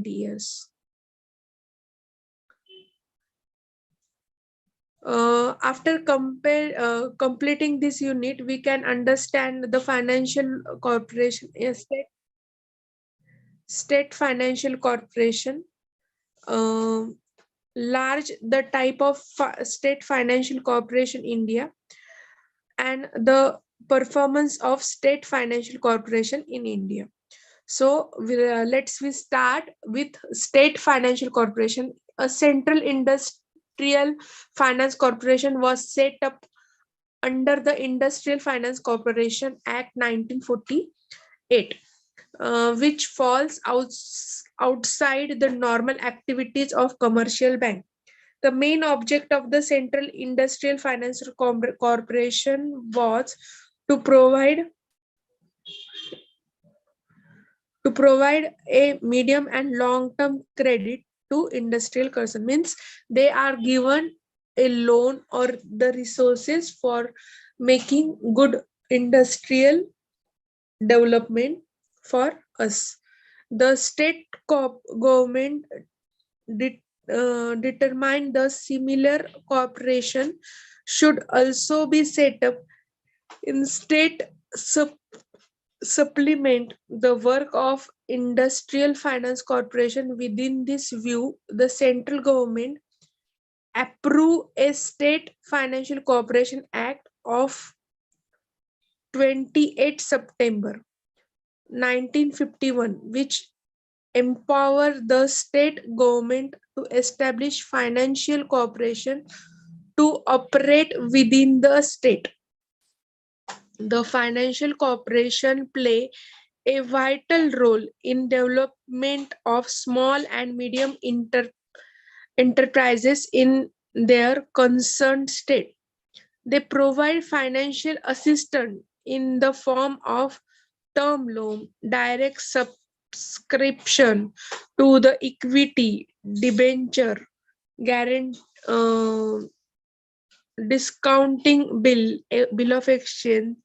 20 years. After completing this unit, we can understand the financial corporation, state financial corporation. Large the type of state financial corporation India, and the performance of state financial corporation in India. So we start with state financial corporation. A central industrial finance corporation was set up under the Industrial Finance Corporation Act 1948, which falls outside the normal activities of commercial bank. The main object of the Central Industrial Finance Corporation was to provide a medium and long-term credit to industrial person. Means they are given a loan or the resources for making good industrial development for us. The state government determined the similar corporation should also be set up in state supplement the work of Industrial Finance Corporation. Within this view, the central government approved a State Financial Corporation Act of 28 September 1951, which empower the state government to establish financial corporation to operate within the state. The financial corporation play a vital role in development of small and medium enterprises in their concerned state. They provide financial assistance in the form of term loan, direct subscription to the equity, debenture, guarantee, discounting bill of exchange,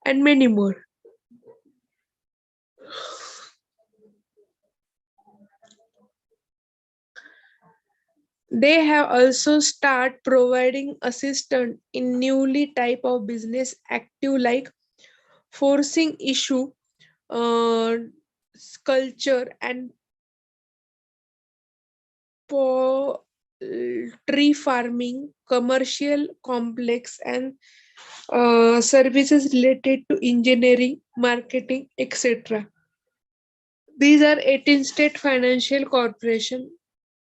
and many more. They have also started providing assistance in newly type of business active like forcing issue, culture, and poultry farming, commercial complex, and services related to engineering, marketing, etc. These are 18 state financial corporation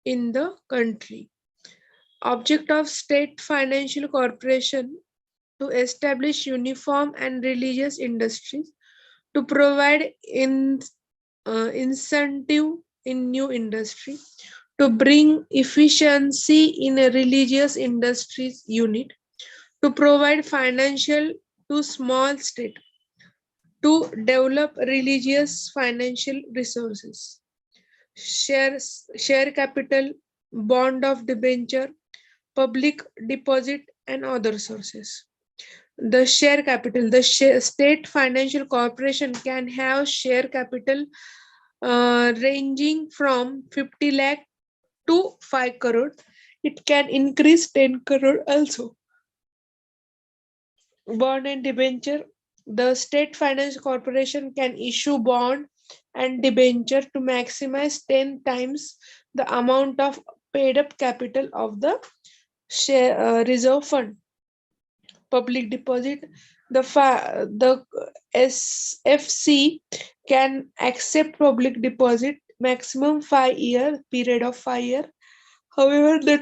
in the country. Object of state financial corporation to establish uniform and religious industries, to provide incentive in new industry, to bring efficiency in a religious industries unit, to provide financial to small state, to develop religious financial resources, share capital, bond of debenture, public deposit, and other sources. The share capital, the state financial corporation can have share capital ranging from 50 lakh to 5 crore. It can increase 10 crore also. Bond and debenture. The state finance corporation can issue bond and debenture to maximize 10 times the amount of paid up capital of the share reserve fund. Public deposit. The SFC can accept public deposit maximum 5-year period of 5 years. However, the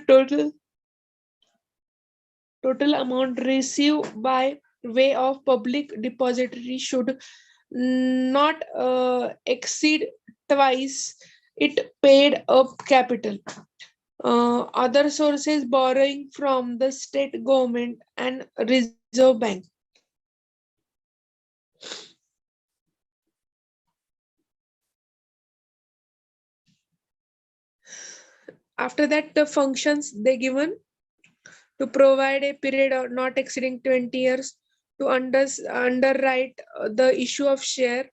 total amount received by way of public depository should not exceed twice it paid up capital. Other sources borrowing from the state government and Reserve Bank. After that, the functions they given to provide a period of not exceeding 20 years, to underwrite the issue of share,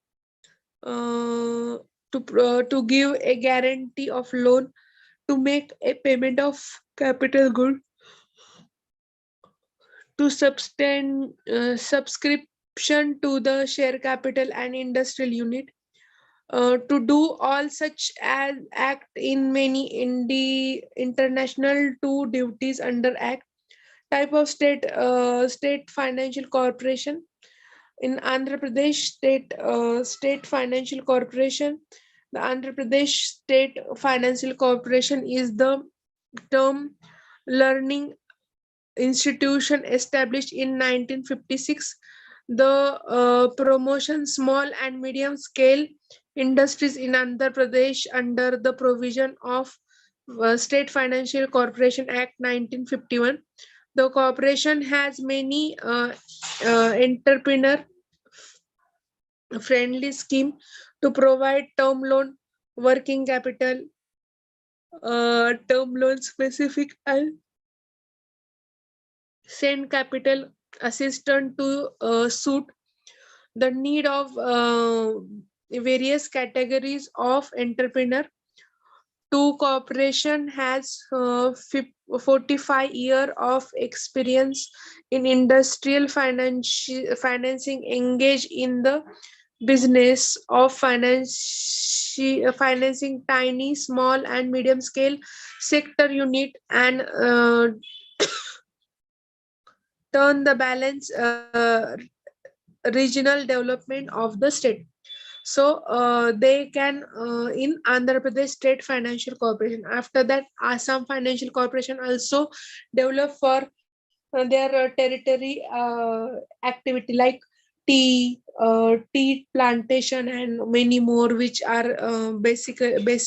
to give a guarantee of loan, to make a payment of capital good, to subscription to the share capital and industrial unit, to do all such as act in many international two duties under act. Type of state financial corporation in Andhra Pradesh, state financial corporation. The Andhra Pradesh state financial corporation is the term learning institution established in 1956. The promotion small and medium scale industries in Andhra Pradesh under the provision of State Financial Corporation Act 1951. The corporation has many entrepreneur friendly scheme to provide term loan, working capital, term loan specific, and send capital assistance to suit the need of various categories of entrepreneur. Two corporation has 45 year of experience in industrial financing, engaged in the business of financing tiny, small, and medium scale sector unit, and turn the balance regional development of the state. So they can in Andhra Pradesh State Financial Corporation. After that, Assam Financial Corporation also develop for their territory activity like tea plantation and many more, which are basic way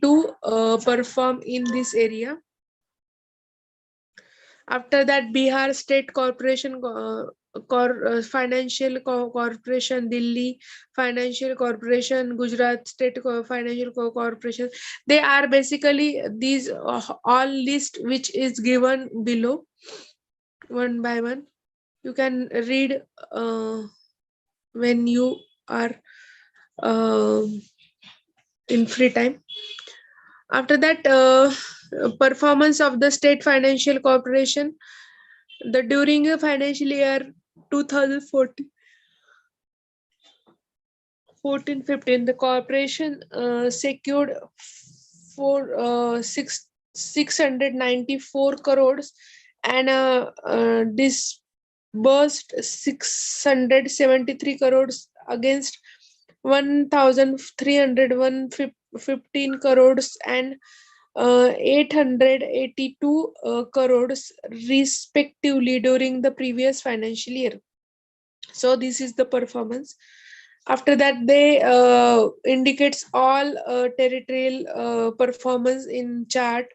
to perform in this area. After that, Bihar State Corporation, Financial Corporation, Delhi Financial Corporation, Gujarat State Financial Corporation. They are basically these all list which is given below one by one. You can read when you are uh, in free time. After that, performance of the State Financial Corporation. The during the financial year 2014 14-15, the corporation secured for 694 crores and disbursed 673 crores against 1,315 crores and 882 crores respectively during the previous financial year. So this is the performance. After that, they indicates all territorial performance in chart.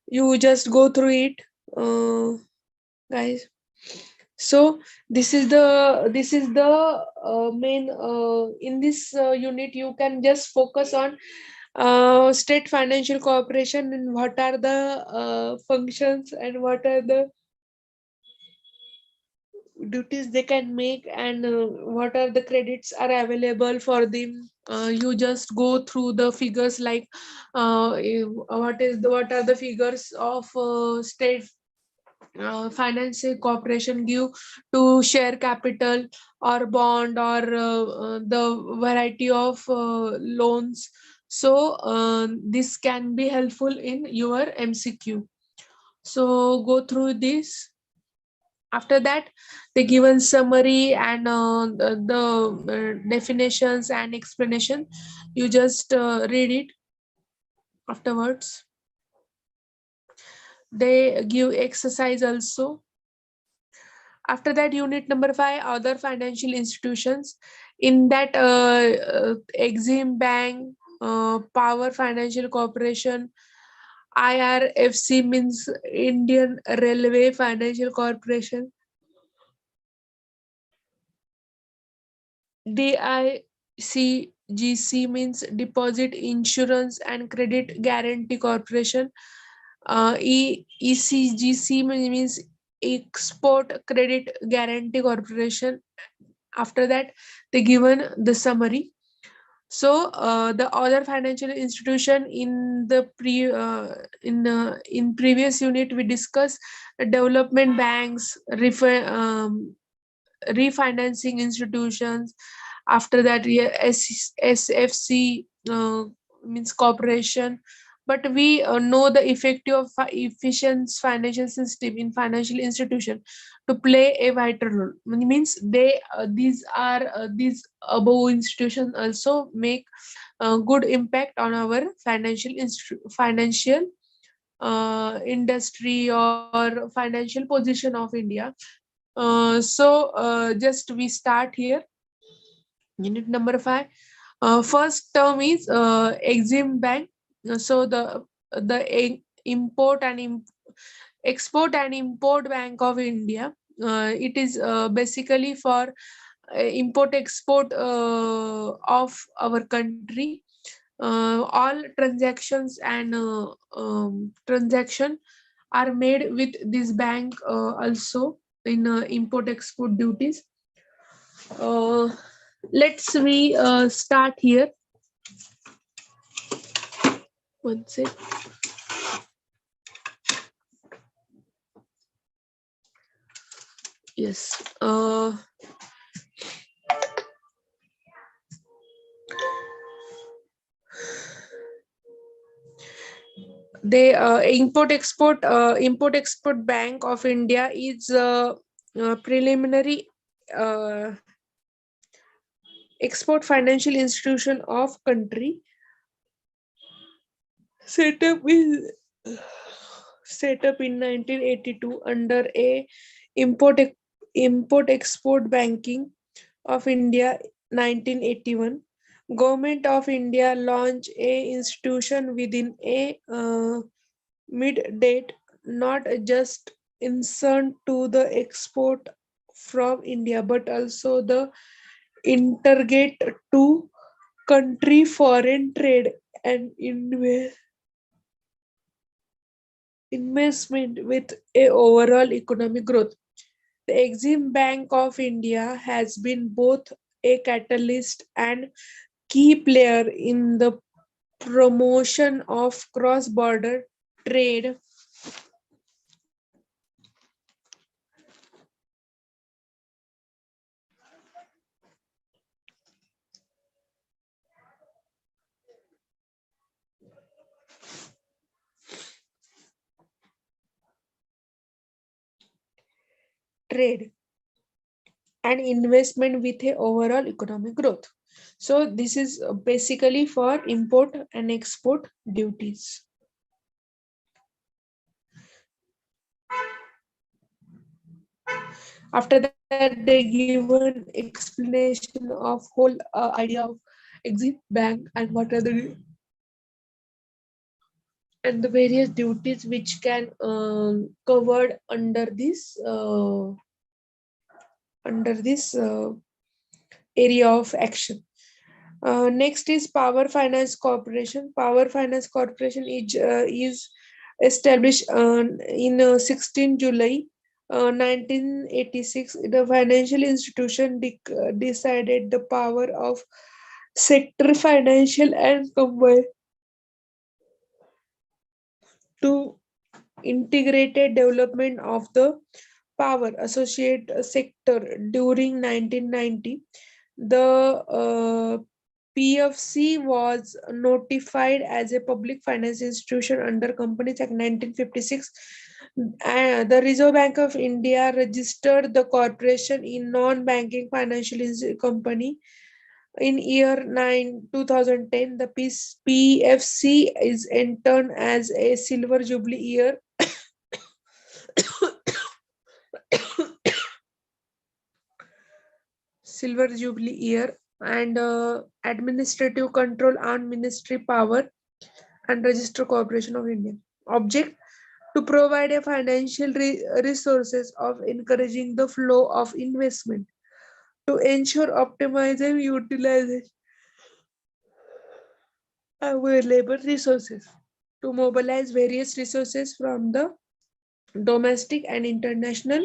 You just go through it, guys. So this is the main in this unit. You can just focus on state financial corporation and what are the functions and what are the duties they can make, and what are the credits are available for them. You just go through the figures like what are the figures of state financial corporation give to share capital or bond or the variety of loans. So this can be helpful in your MCQ. So go through this. After that, the given summary and the definitions and explanation. You just read it afterwards. They give exercise also. After that, unit number 5, other financial institutions. In that, Exim Bank, Power Financial Corporation, IRFC means Indian Railway Financial Corporation, DICGC means Deposit Insurance and Credit Guarantee Corporation. ECGC means Export Credit Guarantee Corporation. After that, they given the summary. So the other financial institution in the in previous unit we discussed development banks, refinancing institutions. After that, SFC means corporation. But we know the effective of efficient financial system in financial institution to play a vital role. Means they these above institutions also make good impact on our financial industry or financial position of India. Just we start here. Unit number 5. First term is Exim Bank. So import and export and import bank of India. It is basically for import export of our country. All transactions and transaction are made with this bank also in import export duties. uh, let's we start here. One sec. Yes. They import export bank of India is preliminary uh, export financial institution of country, set up in set up in 1982 under a import import export banking of India 1981. Government of India launched a institution within a mid date, not just concerned to the export from India but also the integrate to country foreign trade and investment with a overall economic growth. The Exim Bank of India has been both a catalyst and key player in the promotion of cross-border trade, trade and investment with a overall economic growth. So this is basically for import and export duties. After that, they given explanation of whole idea of Exim Bank and what are the and the various duties which can covered under this area of action. Next is Power Finance Corporation. Power Finance Corporation is established in 16 July 1986. The financial institution decided the power of sector financial and combined to integrated development of the power associate sector during 1990. The PFC was notified as a public finance institution under Companies Act 1956. The Reserve Bank of India registered the corporation in non-banking financial company in year 2010. The PFC is entered as a silver jubilee year silver jubilee year and administrative control on ministry power and register corporation of India. Object to provide a financial resources of encouraging the flow of investment to ensure optimizing utilization available resources, to mobilize various resources from the domestic and international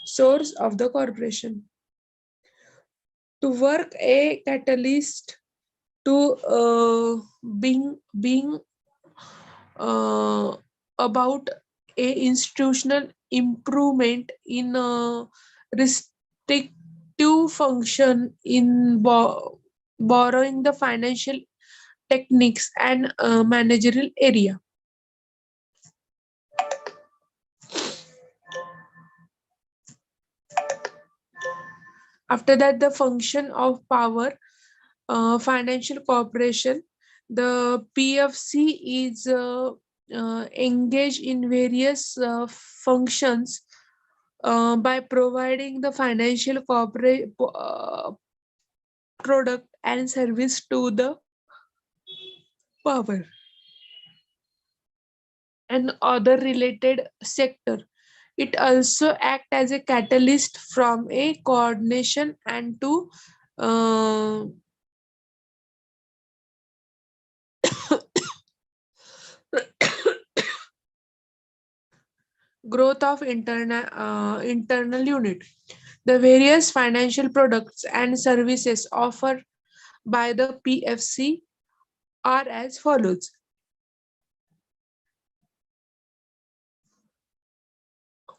source of the corporation. to work a catalyst to being about a institutional improvement in restrictive function in borrowing the financial techniques and managerial area. After that, the function of power financial corporation, the PFC is engaged in various functions by providing the financial corporate product and service to the power and other related sector. It also act as a catalyst from a coordination and to uh, growth of internal unit. The various financial products and services offered by the PFC are as follows.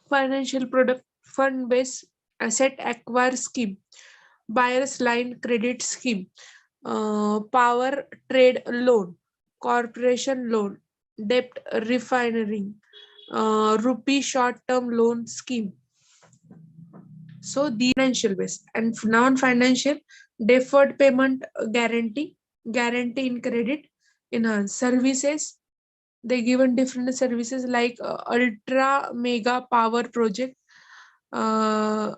Financial product fund-based asset acquire scheme, buyer's line credit scheme, power trade loan, corporation loan, debt refinancing, rupee short-term loan scheme. So the financial based and non-financial deferred payment guarantee, guarantee in credit, enhanced services. They given different services like ultra mega power project, uh,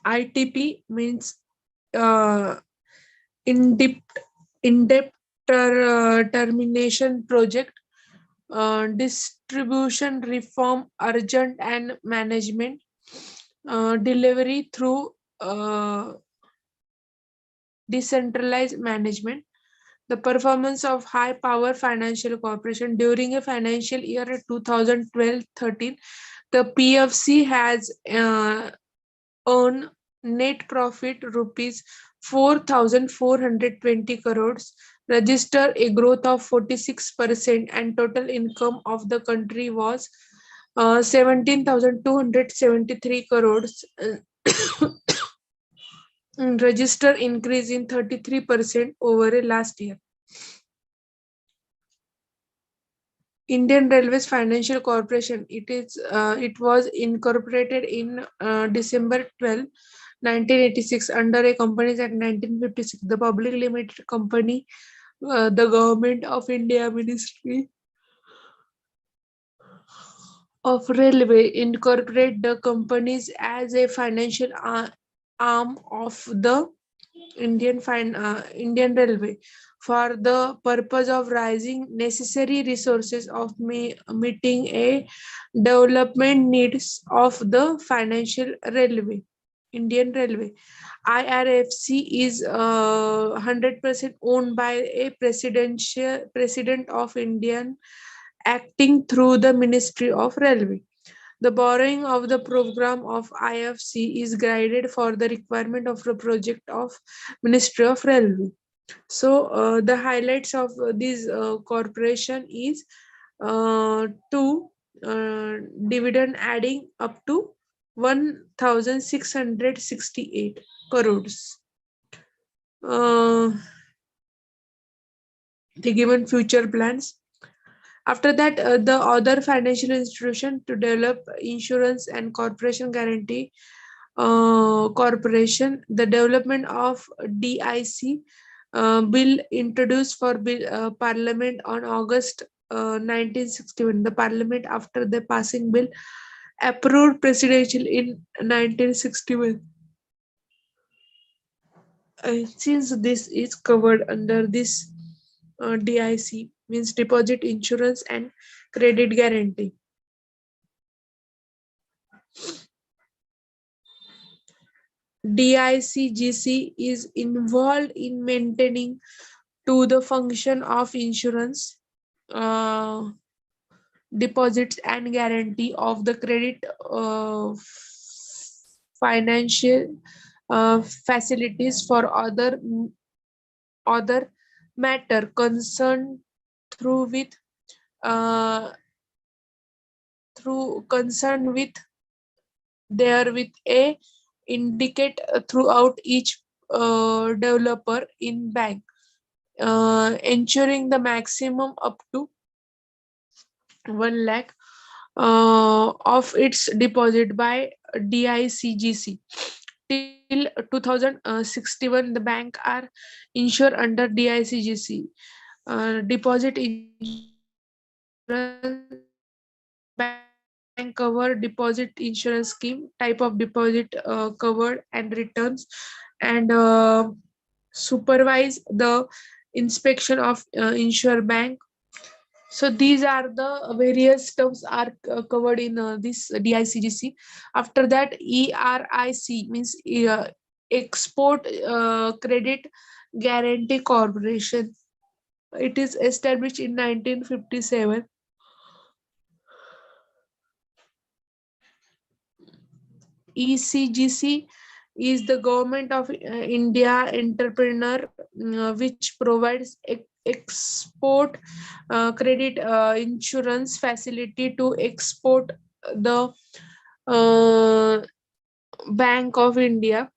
ITP means uh, in-depth termination project, distribution reform urgent and management, delivery through decentralized management. The performance of high power financial corporation during a financial year 2012-13, the PFC has earned net profit rupees 4,420 crores, register a growth of 46%, and total income of the country was 17,273 crores, register increase in 33% over a last year. Indian Railways Financial Corporation. It was incorporated in December 12, 1986 under a Companies Act 1956. The public limited company, the Government of India Ministry of Railway incorporate the companies as a financial arm of the Indian Railway for the purpose of raising necessary resources of meeting a development needs of the financial railway. Indian Railway. IRFC is 100% owned by a president of Indian acting through the Ministry of Railway. The borrowing of the program of IFC is guided for the requirement of the project of Ministry of Railway. So the highlights of this corporation is to dividend adding up to 1,668 crores. The given future plans. After that, the other financial institution to develop insurance and corporation guarantee corporation, the development of DIC bill introduced for Parliament on August 1961. The Parliament, after the passing bill, approved presidential in 1961. Since this is covered under this DIC, means deposit insurance and credit guarantee. DICGC is involved in maintaining to the function of insurance, deposits and guarantee of the credit financial facilities for other matter concerned through with uh, through concern with there with a indicate throughout each developer in bank, ensuring the maximum up to 1 lakh of its deposit by DICGC. Till 2061, the bank are insured under DICGC. Deposit insurance bank cover deposit insurance scheme, type of deposit covered and returns, and supervise the inspection of insure bank. So these are the various terms are covered in this DICGC. After that, ERIC means Export Credit Guarantee Corporation. It is established in 1957. ECGC is the Government of India entrepreneur, which provides export credit insurance facility to export the uh, Bank of India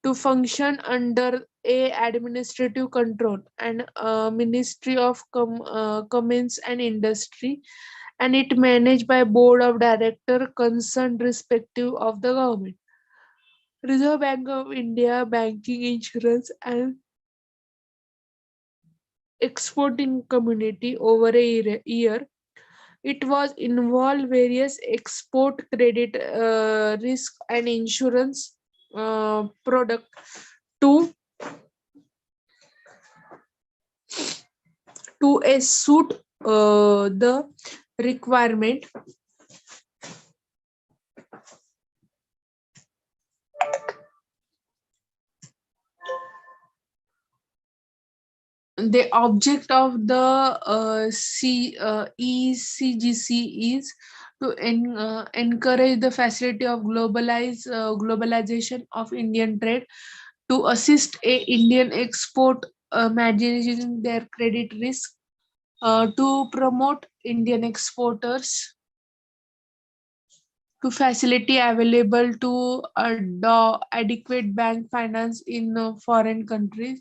to function under a administrative control and Ministry of Commerce and Industry, and it managed by board of director concerned respective of the government. Reserve Bank of India banking insurance and exporting community over a year. It was involved various export credit risk and insurance product to a suit the requirement. The object of the ECGC is to encourage the facility of globalization of Indian trade, to assist a Indian export managing their credit risk, to promote Indian exporters, to facility available to adequate bank finance in foreign countries,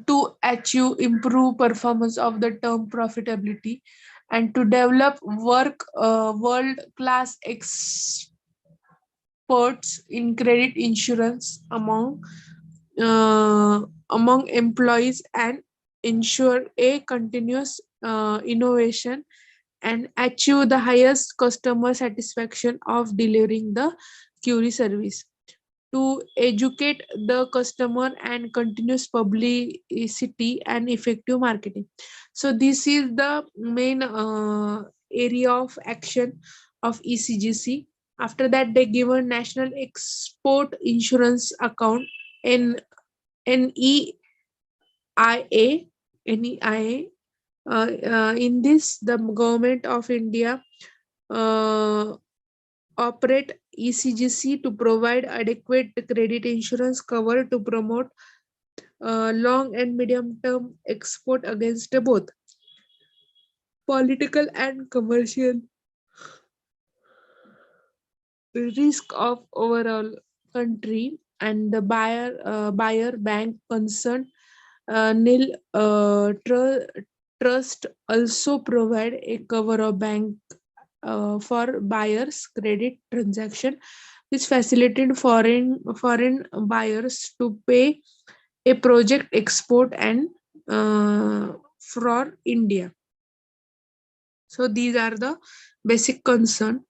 to achieve improve performance of the term profitability, and to develop world class experts in credit insurance among employees, and ensure a continuous innovation and achieve the highest customer satisfaction of delivering the query service, to educate the customer and continuous publicity and effective marketing. So this is the main area of action of ECGC. After that, they give a national export insurance account in NEIA. NEIA. In this, the government of India uh, operate ECGC to provide adequate credit insurance cover to promote long and medium term export against both political and commercial risk of overall country, and the buyer bank concerned nil trust also provide a cover of bank for buyers credit transaction, which facilitate foreign buyers to pay a project export and for India. So these are the basic concern.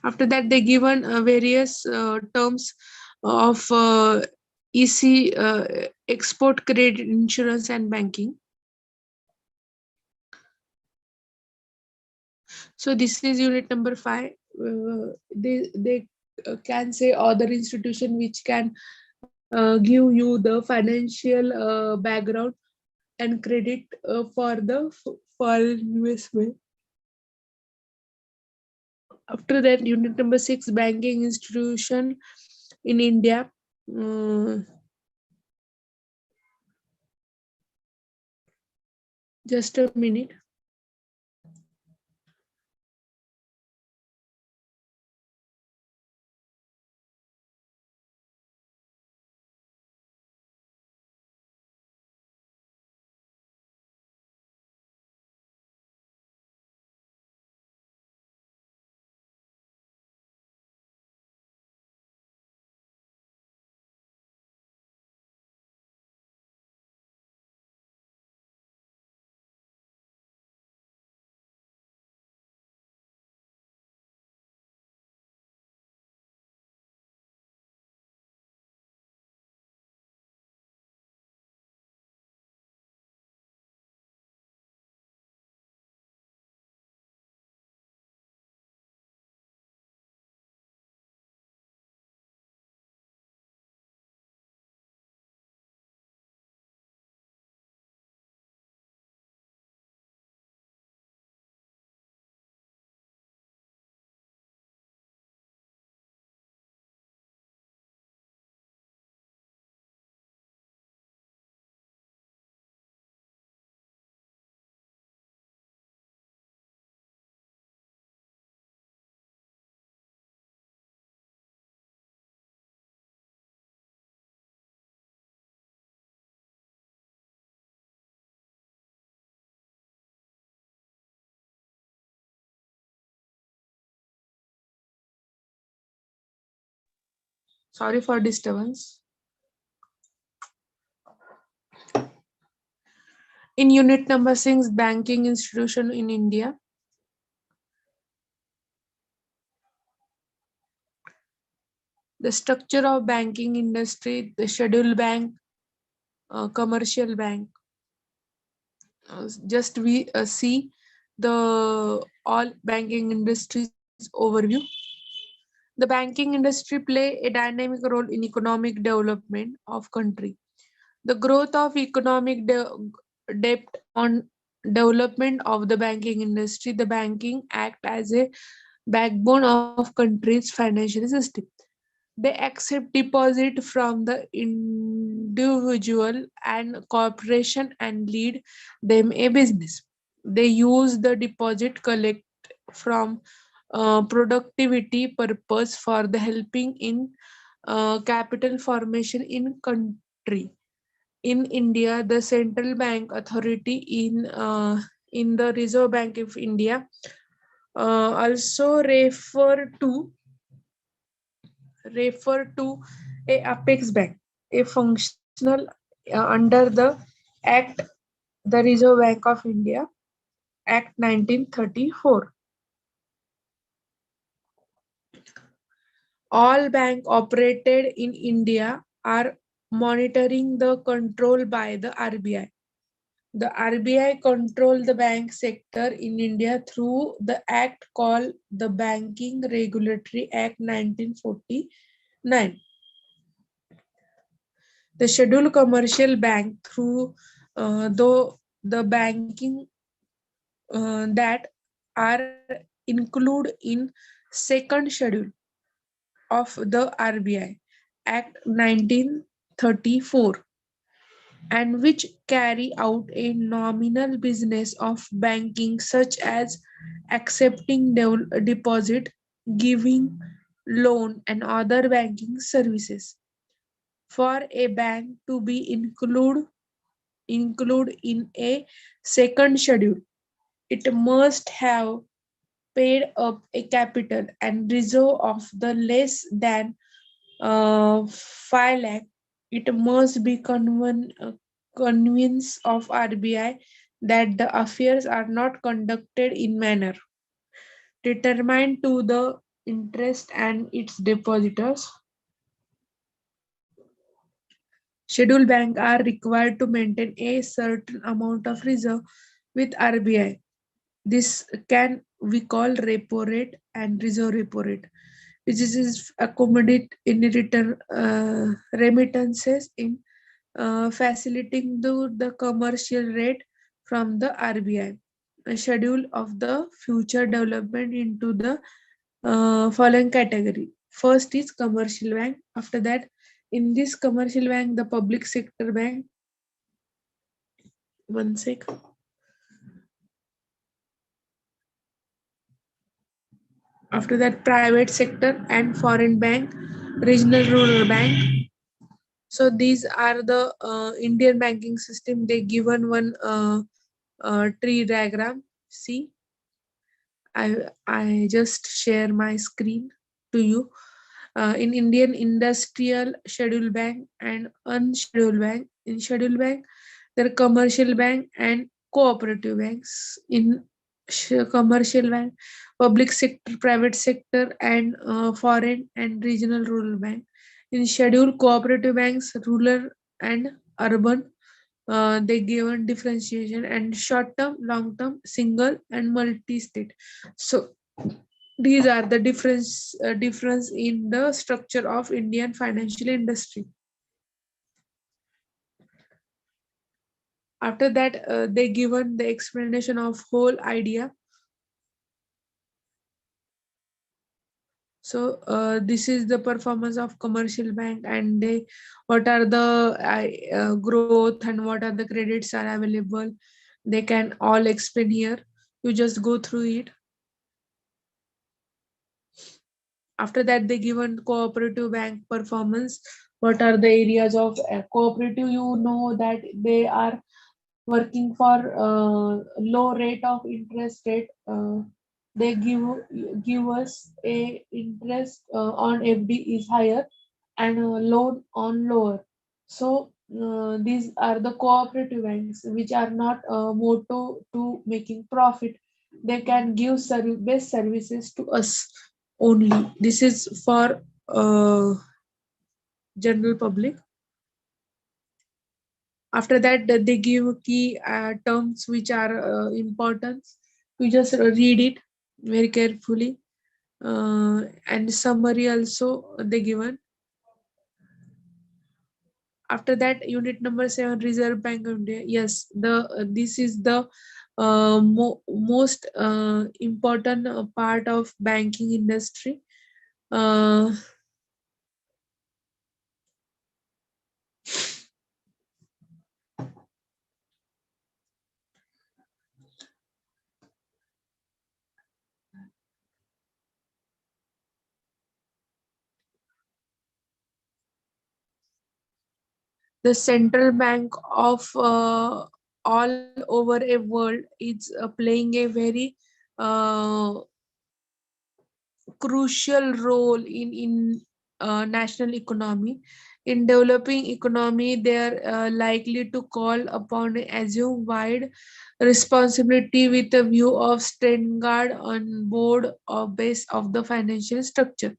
After that, they given various terms of EC export credit insurance and banking. So this is unit number 5. They can say other institution which can give you the financial background and credit for the foreign investment. After that, unit number 6, banking institution in India. Uh, just a minute. Sorry for disturbance. In unit number 6, banking institution in India. The structure of banking industry, the schedule bank, commercial bank. Just we see the all banking industries overview. The banking industry play a dynamic role in economic development of country. The growth of economic debt on development of the banking industry. The banking act as a backbone of country's financial system. They accept deposit from the individual and corporation and lead them a business. They use the deposit collect from productivity purpose for the helping in capital formation in country. In India, the central bank authority in the Reserve Bank of India also refer to a apex bank, a functional under the Act, the Reserve Bank of India, Act 1934. All banks operated in India are monitoring the control by the RBI. The RBI control the bank sector in India through the act called the Banking Regulatory Act 1949. The scheduled commercial bank through the banking that are included in second schedule of the RBI Act 1934, and which carry out a nominal business of banking such as accepting deposit, giving loan and other banking services. For a bank to be include in a second schedule, it must have paid up a capital and reserve of the less than 5 lakh. It must be convinced of RBI that the affairs are not conducted in manner determined to the interest and its depositors. Scheduled banks are required to maintain a certain amount of reserve with RBI. This can we call repo rate and reserve repo rate, which is accommodate in return remittances in facilitating the commercial rate from the RBI. a schedule of the future development into the following category. First is commercial bank. After that, in this commercial bank, the public sector bank. One sec. After that, private sector and foreign bank, regional rural bank. So these are the Indian banking system. They given one tree diagram. See, I just share my screen to you. In Indian Industrial Schedule Bank and Unscheduled Bank. In Schedule Bank, there are commercial bank and cooperative banks. In commercial bank, public sector, private sector, and foreign and regional rural bank. In scheduled cooperative banks, rural and urban, they given differentiation and short term, long term, single and multi state. So these are the difference in the structure of Indian financial industry. After that, they given the explanation of whole idea. So this is the performance of commercial bank, and they what are the growth and what are the credits are available. They can all explain here. You just go through it. After that, they given cooperative bank performance. What are the areas of cooperative? You know that they are working for low rate of interest rate. They give us a interest on FD is higher and loan on lower. So these are the cooperative banks which are not motto to making profit. They can give best services to us only. This is for general public. After that, they give key terms which are important. You just read it very carefully, and summary also they given. After that, unit number 7, Reserve Bank of India. Yes, the this is the most important part of banking industry. uh, the central bank of all over a world is playing a very uh, crucial role in national economy. In developing economy, they are likely to call upon assume wide responsibility with a view of standard on board or base of the financial structure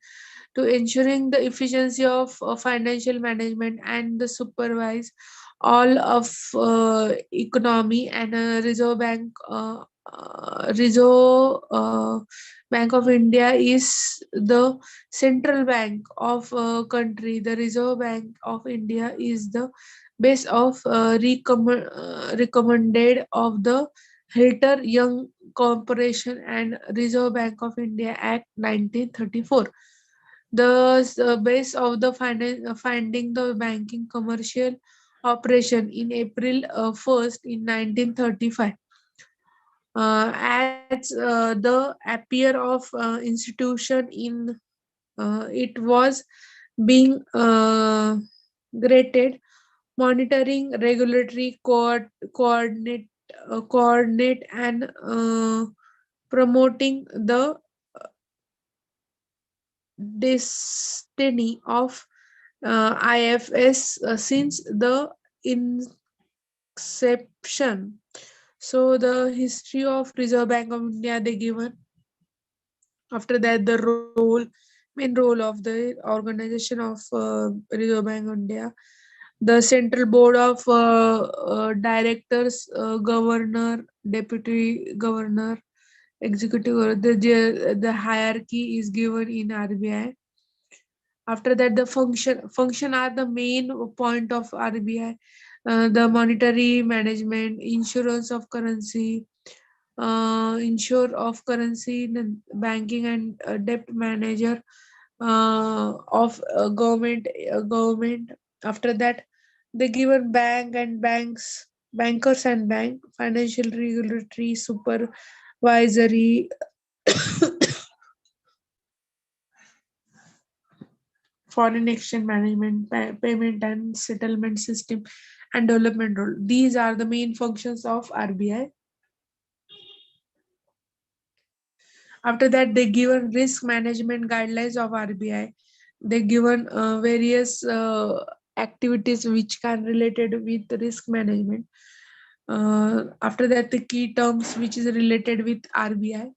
to ensuring the efficiency of financial management and the supervise all of economy. And Reserve Bank of India is the central bank of country. The Reserve Bank of India is the base of recommended of the Helter Young Corporation and Reserve Bank of India Act 1934. The base of the finding the banking commercial operation in April 1st in 1935. As the appear of institution in it was being graded, monitoring regulatory coordinate and promoting the destiny of IFS since the inception. So the history of Reserve Bank of India they given. After that, the main role of the organization of Reserve Bank of India, the central board of directors, governor, deputy governor, executive. The hierarchy is given in RBI. After that, the function are the main point of RBI. The monetary management, insurance of currency, Insure of currency, banking and debt manager of government. After that, they given bank and banks, bankers and bank, financial regulatory supervisory, foreign exchange management, payment and settlement system, and development role. These are the main functions of RBI. After that, they given risk management guidelines of RBI. They given various activities which can related with risk management. After that, the key terms which is related with RBI.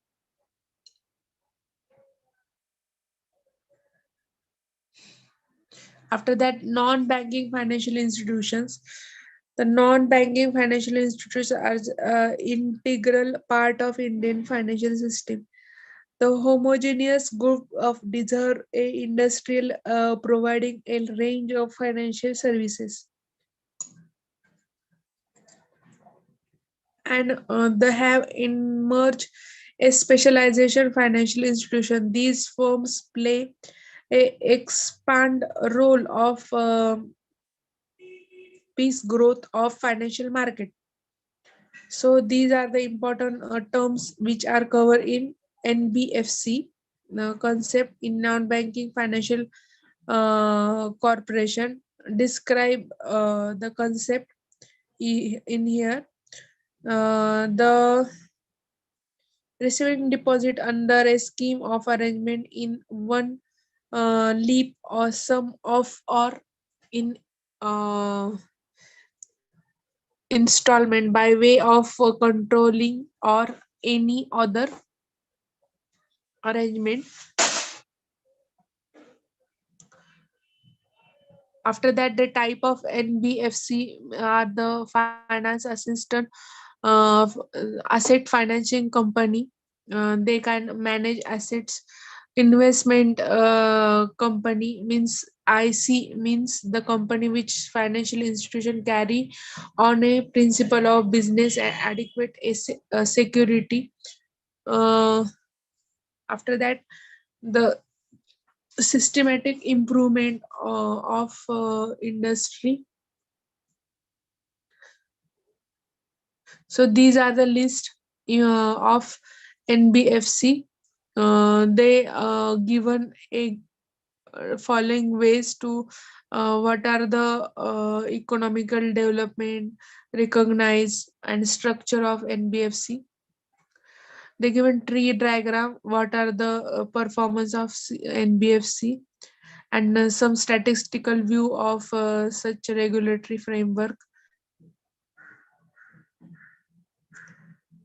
After that, non-banking financial institutions. The non-banking financial institutions are integral part of Indian financial system. The homogeneous group of deserve a industrial providing a range of financial services, and they have emerged a specialization financial institution. These firms play a expand role of peace growth of financial market. So these are the important terms which are covered in NBFC concept in non-banking financial corporation. Describe the concept in here. The receiving deposit under a scheme of arrangement in one leap or sum of or in uh, installment by way of controlling or any other arrangement. After that, the type of NBFC are the finance assistant, asset financing company. They can manage assets. Investment company means IC means the company which financial institution carry on a principle of business and adequate security. Uh, After that, the systematic improvement of industry. So these are the list of NBFC. They given a following ways to what are the economical development, recognize and structure of NBFC. They given tree diagram what are the performance of NBFC, and some statistical view of such a regulatory framework.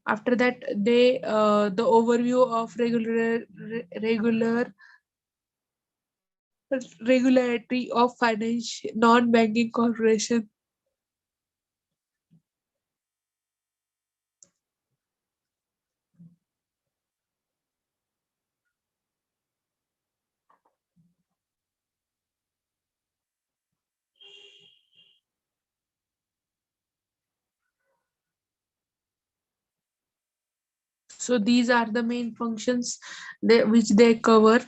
After that, they the overview of regulatory of financial non-banking corporation. So these are the main functions which they cover.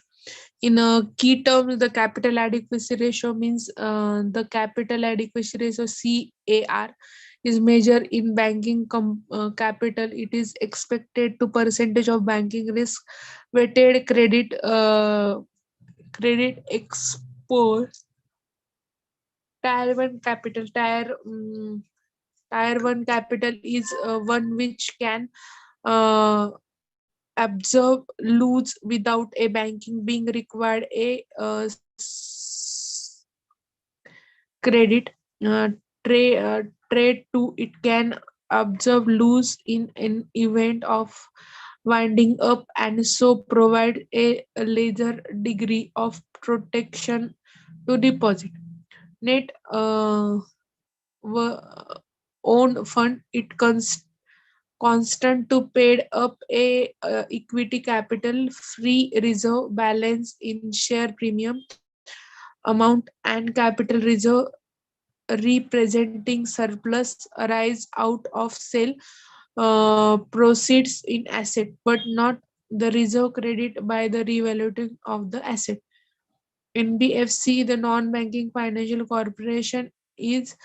In a key terms, the capital adequacy ratio means the capital adequacy ratio CAR is measured in banking capital. It is expected to percentage of banking risk weighted credit exposed. Tier 1 capital is one which can uh, absorb loans without a banking being required a credit. uh, trade 2, it can absorb loans in an event of winding up and so provide a larger degree of protection to deposit. Net own fund, it constant to paid up a equity capital, free reserve balance in share premium amount, and capital reserve representing surplus arise out of sale proceeds in asset, but not the reserve credit by the revaluing of the asset. NBFC, the non-banking financial corporation, is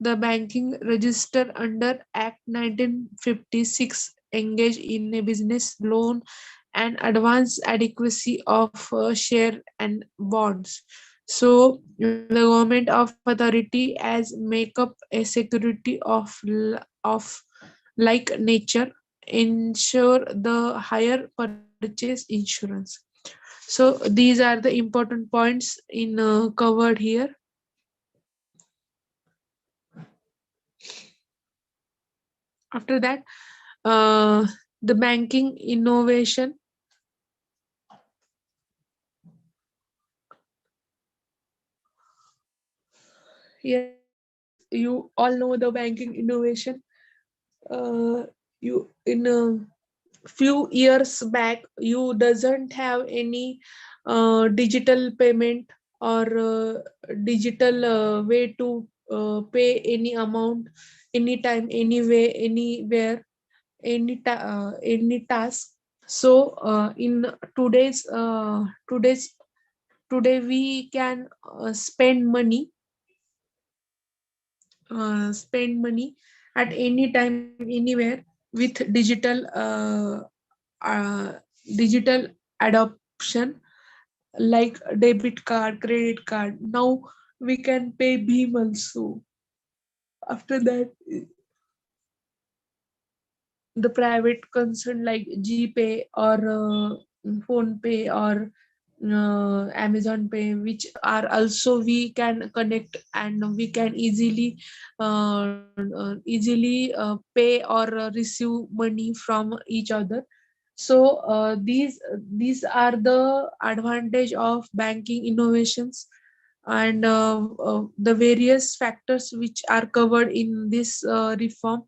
the banking register under Act 1956 engage in a business loan and advance adequacy of share and bonds. So the government of authority as make up a security of like nature ensure the higher purchase insurance. So these are the important points in covered here. After that, uh, the banking innovation. Yes, you all know the banking innovation. You in a few years back, you doesn't have any digital payment or digital way to pay any amount anytime, anyway, anywhere, any task. So today's today we can spend money at any time anywhere with uh, digital adoption like debit card, credit card. Now we can pay beam also. After that, the private concern like GPay or Phone Pay or Amazon Pay, which are also we can connect and we can easily pay or receive money from each other. So these are the advantage of banking innovations and the various factors which are covered in this reform,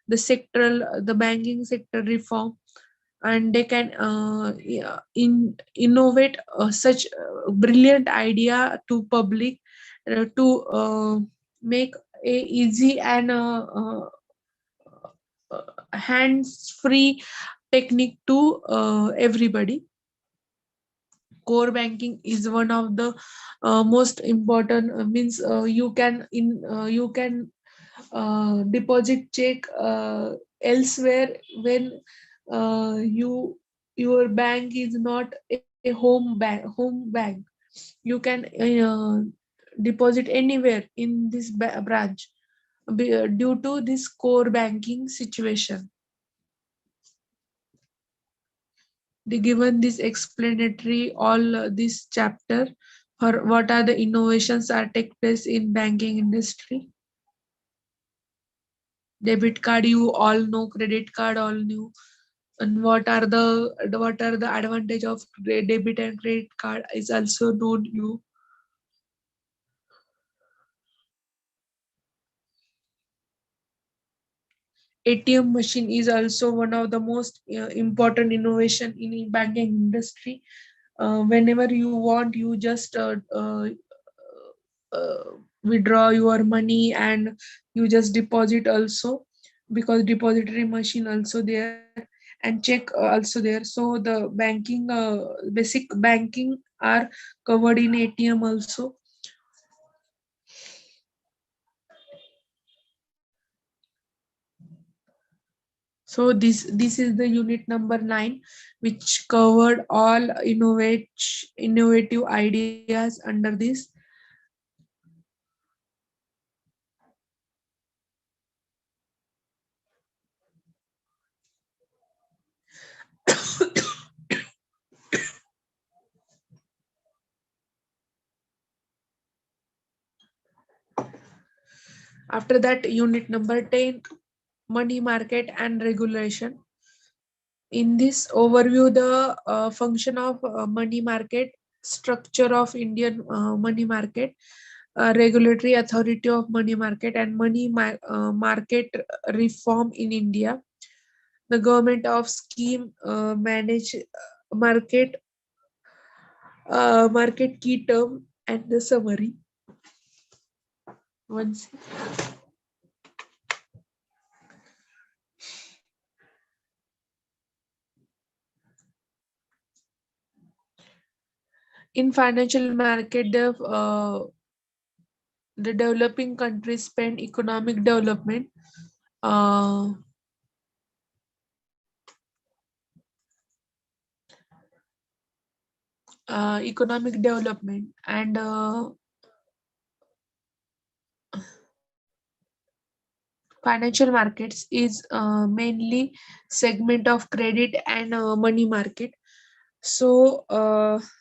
the banking sector reform, and they can innovate such brilliant idea to public to make a easy and hands-free technique to everybody. Core banking is one of the most important means you can deposit check elsewhere when your bank is not a home bank. You can deposit anywhere in this branch due to this core banking situation. They given this explanatory all this chapter for what are the innovations that take place in banking industry. Debit card you all know, credit card all knew, and what are the advantage of debit and credit card is also known you. ATM machine is also one of the most important innovation in banking industry. Whenever you want, you just withdraw your money and you just deposit also, because depository machine also there and check also there. So the banking basic banking are covered in ATM also. So this is the unit number 9, which covered all innovative ideas under this. After that, unit number 10, money market and regulation. In this overview, the function of money market, structure of Indian money market, regulatory authority of money market, and market reform in India. The government of scheme manage market key term and the summary. Once In financial market, the developing countries spend economic development, uh, economic development, and financial markets is mainly segment of credit and money market. So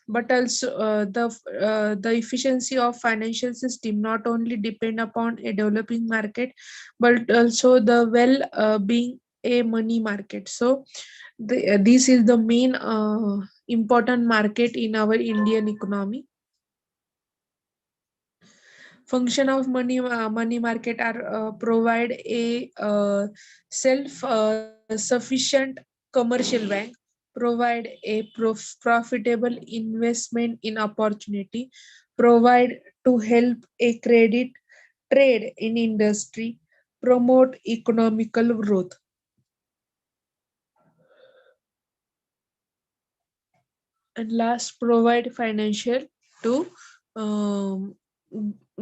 but also the efficiency of financial system not only depend upon a developing market, but also the well being a money market. So this is the main important market in our Indian economy. Function of money market are provide a self sufficient commercial bank, provide a profitable investment in opportunity, provide to help a credit trade in industry, promote economical growth, and last provide financial to um,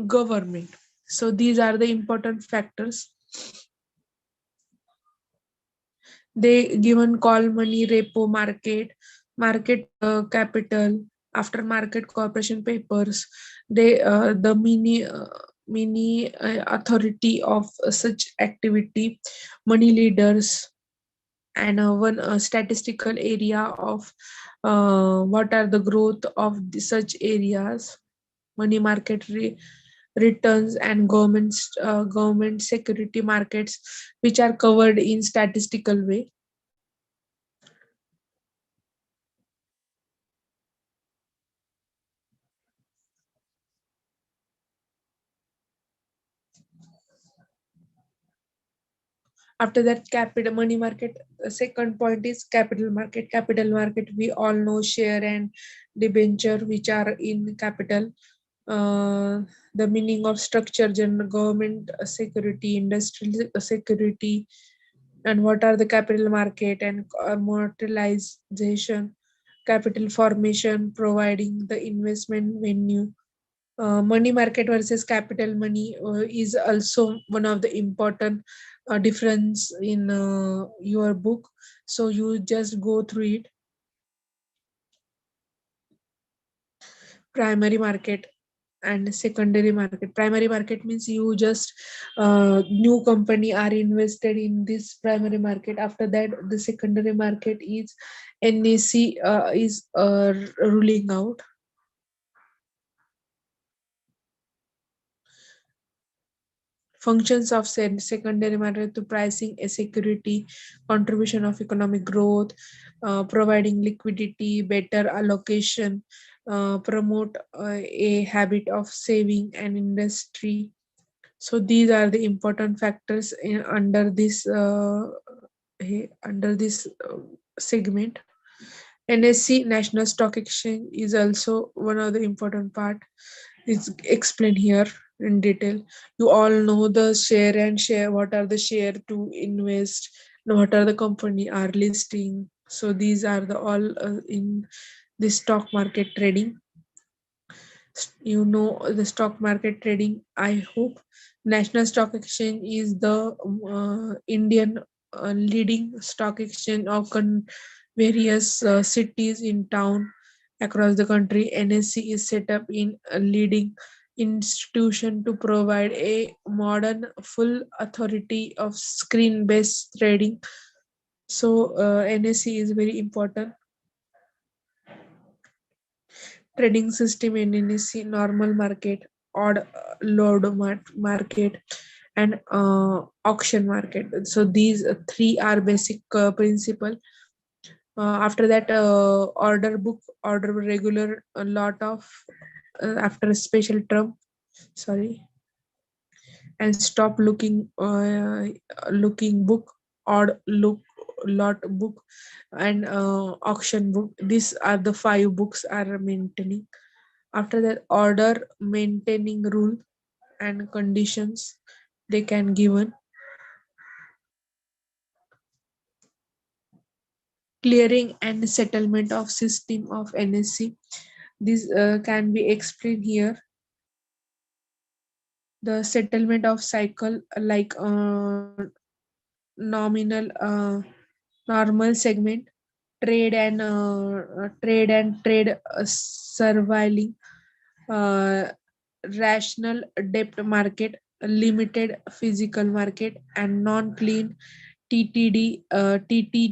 government. So these are the important factors. They given call money, repo market, market capital, after market corporation papers. They the mini authority of such activity, money leaders, and one statistical area of what are the growth of such areas, money market returns, and government security markets, which are covered in statistical way. After that, capital money market. Second point is capital market. Capital market, we all know share and debenture, which are in capital. uh, the meaning of structure, general government security, industrial security, and what are the capital market and amortization, capital formation, providing the investment venue. Money market versus capital money is also one of the important difference in your book. So you just go through it. Primary market and secondary market. Primary market means you just new company are invested in this primary market. After that, the secondary market is NAC is ruling out. Functions of secondary market to pricing a security, contribution of economic growth, providing liquidity, better allocation, promote a habit of saving and industry. So these are the important factors under this segment. NSC, National Stock Exchange, is also one of the important part. It's explained here in detail. You all know the share and share. What are the share to invest? What are the company are listing? So these are the all in the stock market trading. You know the stock market trading, I hope. National Stock Exchange is the Indian leading stock exchange of various cities in town across the country. NSC is set up in a leading institution to provide a modern full authority of screen based trading. So NSC is very important trading system in NSE: normal market, odd market, and auction market. So these three are basic principle. After that, order regular, a lot of after a special term, sorry, and stop looking book, odd look lot book, and auction book. These are the five books are maintaining. After that, order maintaining rule and conditions they can given. Clearing and settlement of system of NSC. This can be explained here. The settlement of cycle like nominal normal segment, trade surveilling, uh, rational debt market, limited physical market, and non-clean TT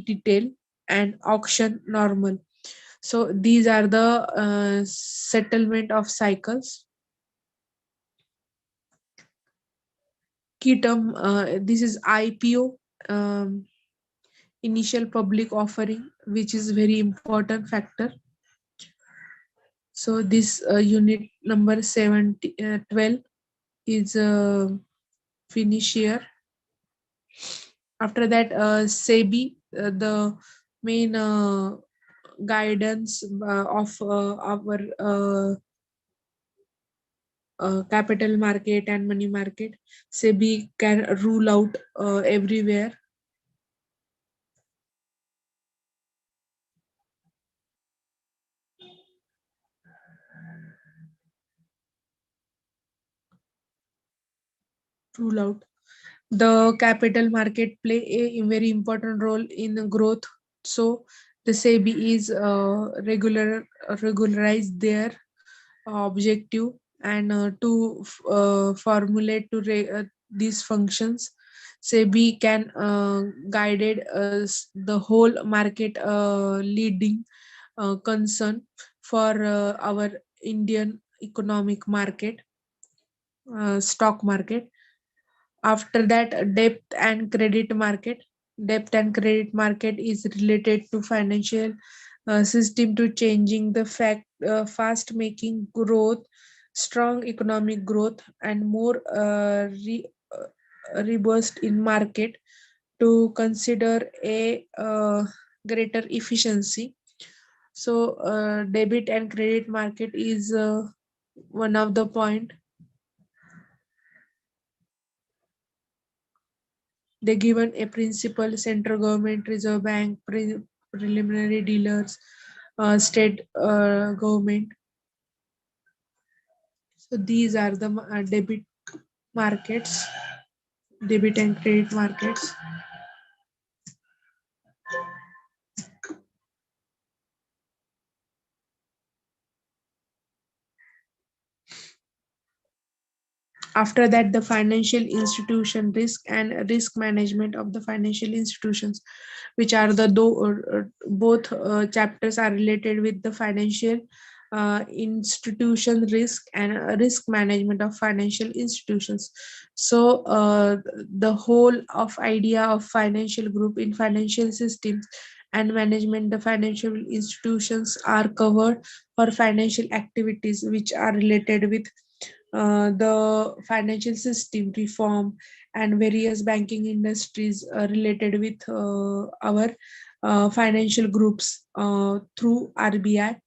detail, and auction normal. So these are the settlement of cycles. Key term, this is IPO, um, initial public offering, which is very important factor. So this unit number 12 is finish here. After that, SEBI, the main guidance of our capital market and money market. SEBI can rule out everywhere. Rule out. The capital market play a very important role in the growth. So the SEBI is regularize their objective and to formulate to these functions. SEBI can guided the whole market leading concern for our Indian economic market, stock market. After that, debt and credit market is related to financial system to changing the fast making growth, strong economic growth, and more robust in market to consider a greater efficiency. So debit and credit market is one of the point. They given a principal, central government, reserve bank, preliminary dealers, state government. So these are the markets, debit and credit markets. After that, the financial institution risk and risk management of the financial institutions, which are the both chapters are related with the financial institution risk and risk management of financial institutions. So the whole of idea of financial group in financial systems and management, the financial institutions are covered for financial activities which are related with the financial system reform and various banking industries related with our financial groups through RBI.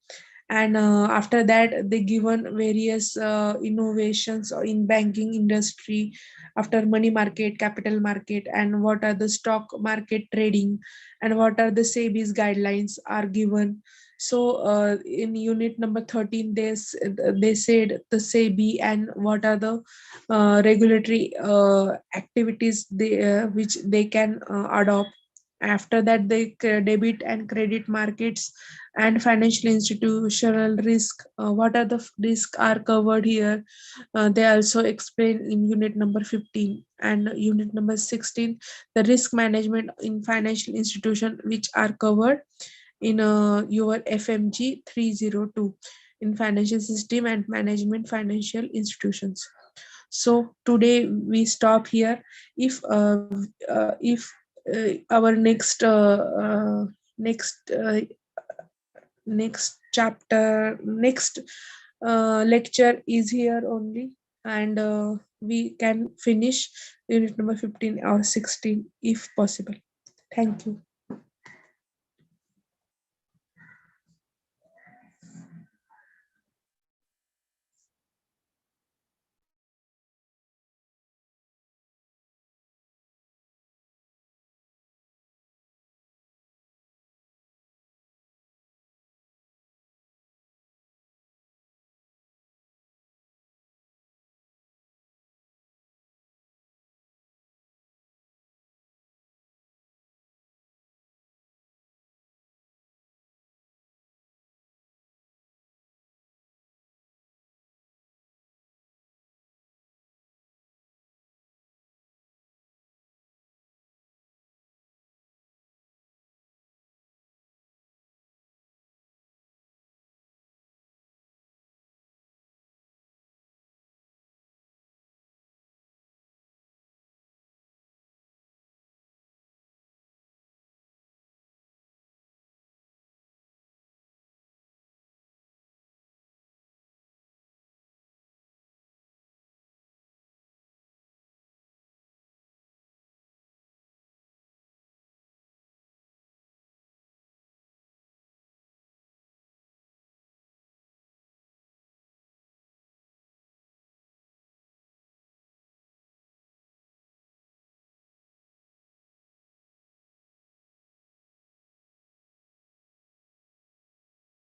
And after that, they given various innovations in banking industry after money market, capital market, and what are the stock market trading, and what are the SEBI's guidelines are given. So in unit number 13, they said the SEBI and what are the regulatory activities which they can adopt. After that, the debit and credit markets and financial institutional risk. What are the risks are covered here? They also explain in unit number 15 and unit number 16. The risk management in financial institution which are covered in your FMG 302 in financial system and management financial institutions. So today we stop here. If our next next chapter next lecture is here only, and we can finish unit number 15 or 16 if possible. Thank you.